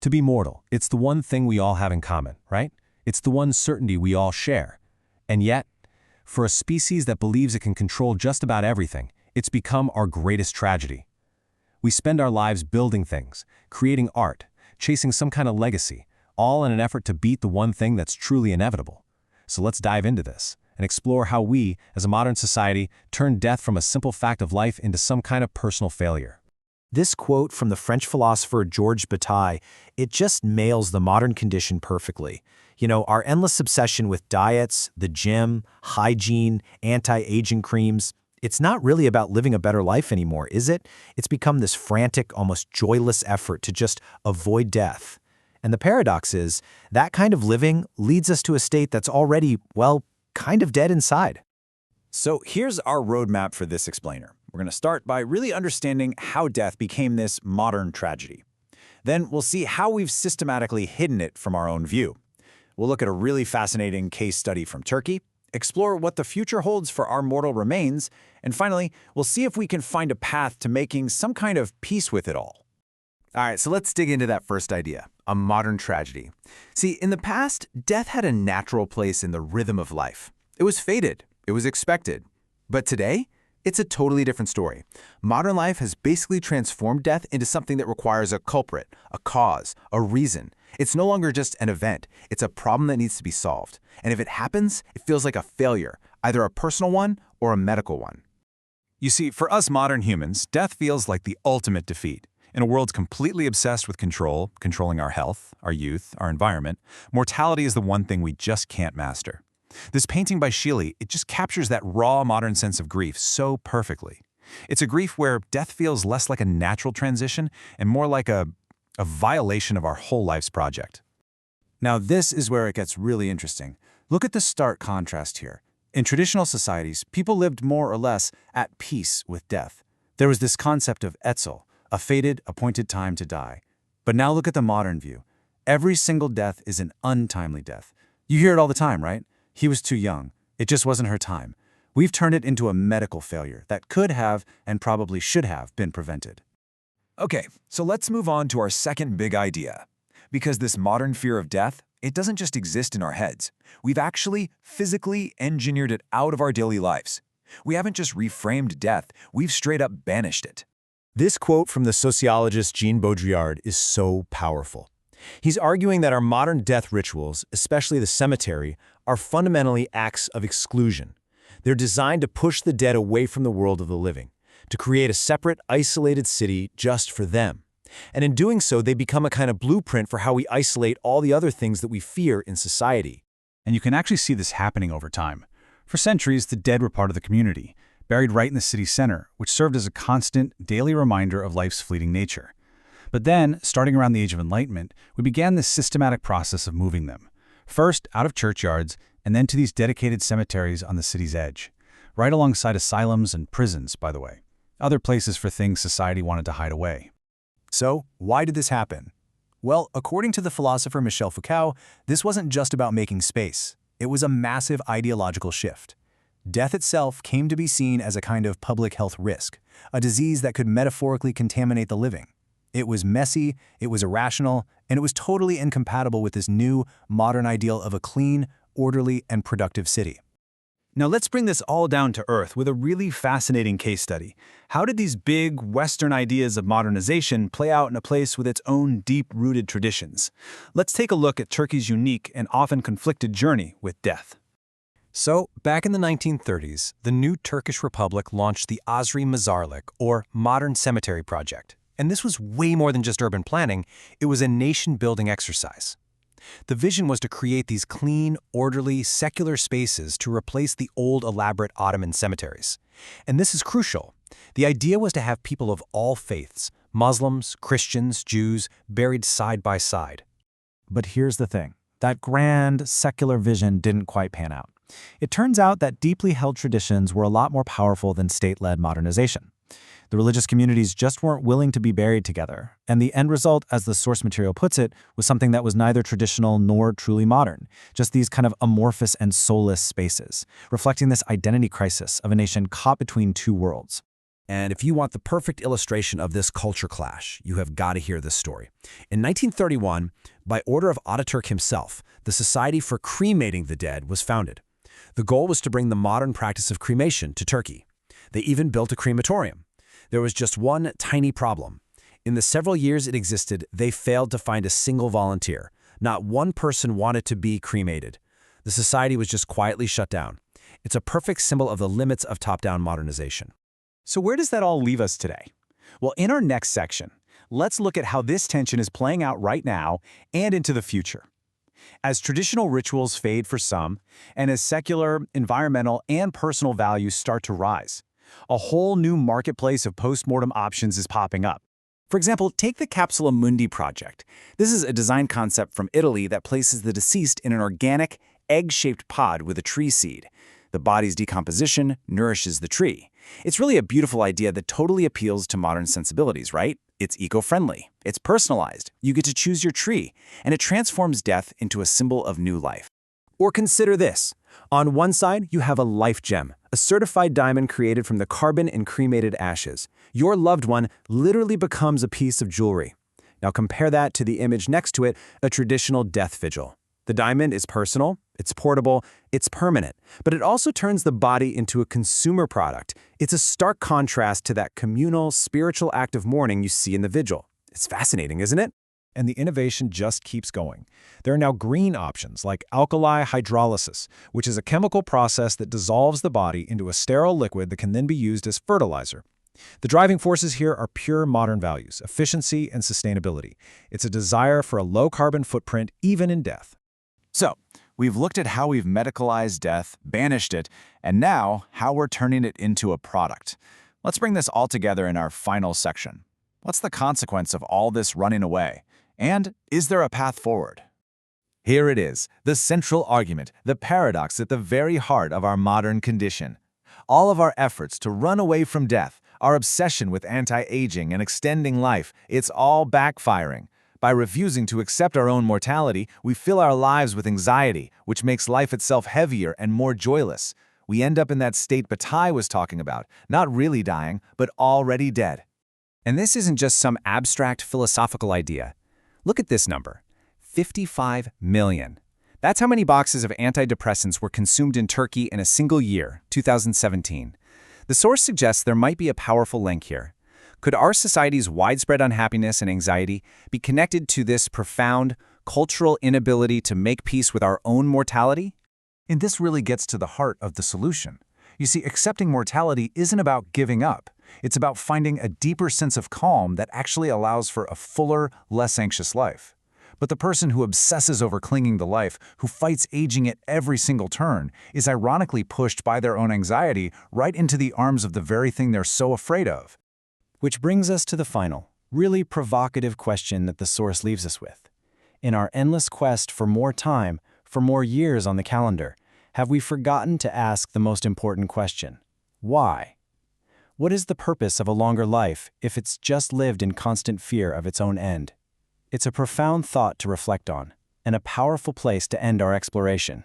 To be mortal, it's the one thing we all have in common, right? It's the one certainty we all share. And yet, for a species that believes it can control just about everything, it's become our greatest tragedy. We spend our lives building things, creating art, chasing some kind of legacy, all in an effort to beat the one thing that's truly inevitable. So let's dive into this and explore how we, as a modern society, turn death from a simple fact of life into some kind of personal failure. This quote from the French philosopher Georges Bataille, it just nails the modern condition perfectly. Our endless obsession with diets, the gym, hygiene, anti-aging creams, it's not really about living a better life anymore, is it? It's become this frantic, almost joyless effort to just avoid death. And the paradox is, that kind of living leads us to a state that's already, well, kind of dead inside. So here's our roadmap for this explainer. We're going to start by really understanding how death became this modern tragedy. Then we'll see how we've systematically hidden it from our own view. We'll look at a really fascinating case study from Turkey, explore what the future holds for our mortal remains, and finally, we'll see if we can find a path to making some kind of peace with it all. All right, so let's dig into that first idea, a modern tragedy. See, in the past, death had a natural place in the rhythm of life. It was fated, it was expected. But today, it's a totally different story. Modern life has basically transformed death into something that requires a culprit, a cause, a reason. It's no longer just an event, it's a problem that needs to be solved. And if it happens, it feels like a failure, either a personal one or a medical one. You see, for us modern humans, death feels like the ultimate defeat. In a world completely obsessed with control, controlling our health, our youth, our environment, mortality is the one thing we just can't master. This painting by Sheely, it just captures that raw modern sense of grief so perfectly. It's a grief where death feels less like a natural transition and more like a violation of our whole life's project. Now this is where it gets really interesting. Look at the stark contrast here. In traditional societies, people lived more or less at peace with death. There was this concept of etzel, a fated, appointed time to die. But now look at the modern view. Every single death is an untimely death. You hear it all the time, right? He was too young. It just wasn't her time. We've turned it into a medical failure that could have and probably should have been prevented. Okay, so let's move on to our second big idea. Because this modern fear of death, it doesn't just exist in our heads. We've actually physically engineered it out of our daily lives. We haven't just reframed death, we've straight up banished it. This quote from the sociologist Jean Baudrillard is so powerful. He's arguing that our modern death rituals, especially the cemetery, are fundamentally acts of exclusion. They're designed to push the dead away from the world of the living, to create a separate, isolated city just for them. And in doing so, they become a kind of blueprint for how we isolate all the other things that we fear in society. And you can actually see this happening over time. For centuries, the dead were part of the community, buried right in the city center, which served as a constant, daily reminder of life's fleeting nature. But then, starting around the Age of Enlightenment, we began this systematic process of moving them. First, out of churchyards, and then to these dedicated cemeteries on the city's edge. Right alongside asylums and prisons, by the way. Other places for things society wanted to hide away. So, why did this happen? Well, according to the philosopher Michel Foucault, this wasn't just about making space. It was a massive ideological shift. Death itself came to be seen as a kind of public health risk, a disease that could metaphorically contaminate the living. It was messy, it was irrational, and it was totally incompatible with this new, modern ideal of a clean, orderly, and productive city. Now let's bring this all down to earth with a really fascinating case study. How did these big Western ideas of modernization play out in a place with its own deep-rooted traditions? Let's take a look at Turkey's unique and often conflicted journey with death. So, back in the 1930s, the new Turkish Republic launched the Azri Mezarlık, or Modern Cemetery Project. And this was way more than just urban planning, it was a nation-building exercise. The vision was to create these clean, orderly, secular spaces to replace the old, elaborate Ottoman cemeteries. And this is crucial. The idea was to have people of all faiths, Muslims, Christians, Jews, buried side by side. But here's the thing. That grand, secular vision didn't quite pan out. It turns out that deeply held traditions were a lot more powerful than state-led modernization. The religious communities just weren't willing to be buried together, and the end result, as the source material puts it, was something that was neither traditional nor truly modern, just these kind of amorphous and soulless spaces, reflecting this identity crisis of a nation caught between two worlds. And if you want the perfect illustration of this culture clash, you have got to hear this story. In 1931, by order of Ataturk himself, the Society for Cremating the Dead was founded. The goal was to bring the modern practice of cremation to Turkey. They even built a crematorium. There was just one tiny problem. In the several years it existed, they failed to find a single volunteer. Not one person wanted to be cremated. The society was just quietly shut down. It's a perfect symbol of the limits of top-down modernization. So where does that all leave us today? Well, in our next section, let's look at how this tension is playing out right now and into the future. As traditional rituals fade for some, and as secular, environmental, and personal values start to rise, a whole new marketplace of postmortem options is popping up. For example, take the Capsula Mundi project. This is a design concept from Italy that places the deceased in an organic, egg-shaped pod with a tree seed. The body's decomposition nourishes the tree. It's really a beautiful idea that totally appeals to modern sensibilities, right? It's eco-friendly, it's personalized, you get to choose your tree, and it transforms death into a symbol of new life. Or consider this. On one side, you have a Lifegem, a certified diamond created from the carbon in cremated ashes. Your loved one literally becomes a piece of jewelry. Now compare that to the image next to it, a traditional death vigil. The diamond is personal, it's portable, it's permanent, but it also turns the body into a consumer product. It's a stark contrast to that communal, spiritual act of mourning you see in the vigil. It's fascinating, isn't it? And the innovation just keeps going. There are now green options like Alkali Hydrolysis, which is a chemical process that dissolves the body into a sterile liquid that can then be used as fertilizer. The driving forces here are pure modern values, efficiency and sustainability. It's a desire for a low-carbon footprint even in death. So, we've looked at how we've medicalized death, banished it, and now how we're turning it into a product. Let's bring this all together in our final section. What's the consequence of all this running away? And is there a path forward? Here it is, the central argument, the paradox at the very heart of our modern condition. All of our efforts to run away from death, our obsession with anti-aging and extending life, it's all backfiring. By refusing to accept our own mortality, we fill our lives with anxiety, which makes life itself heavier and more joyless. We end up in that state Bataille was talking about, not really dying, but already dead. And this isn't just some abstract philosophical idea. Look at this number, 55 million. That's how many boxes of antidepressants were consumed in Turkey in a single year, 2017. The source suggests there might be a powerful link here. Could our society's widespread unhappiness and anxiety be connected to this profound cultural inability to make peace with our own mortality? And this really gets to the heart of the solution. You see, accepting mortality isn't about giving up. It's about finding a deeper sense of calm that actually allows for a fuller, less anxious life. But the person who obsesses over clinging to life, who fights aging at every single turn, is ironically pushed by their own anxiety right into the arms of the very thing they're so afraid of. Which brings us to the final, really provocative question that the source leaves us with. In our endless quest for more time, for more years on the calendar, have we forgotten to ask the most important question? Why? What is the purpose of a longer life if it's just lived in constant fear of its own end? It's a profound thought to reflect on, and a powerful place to end our exploration.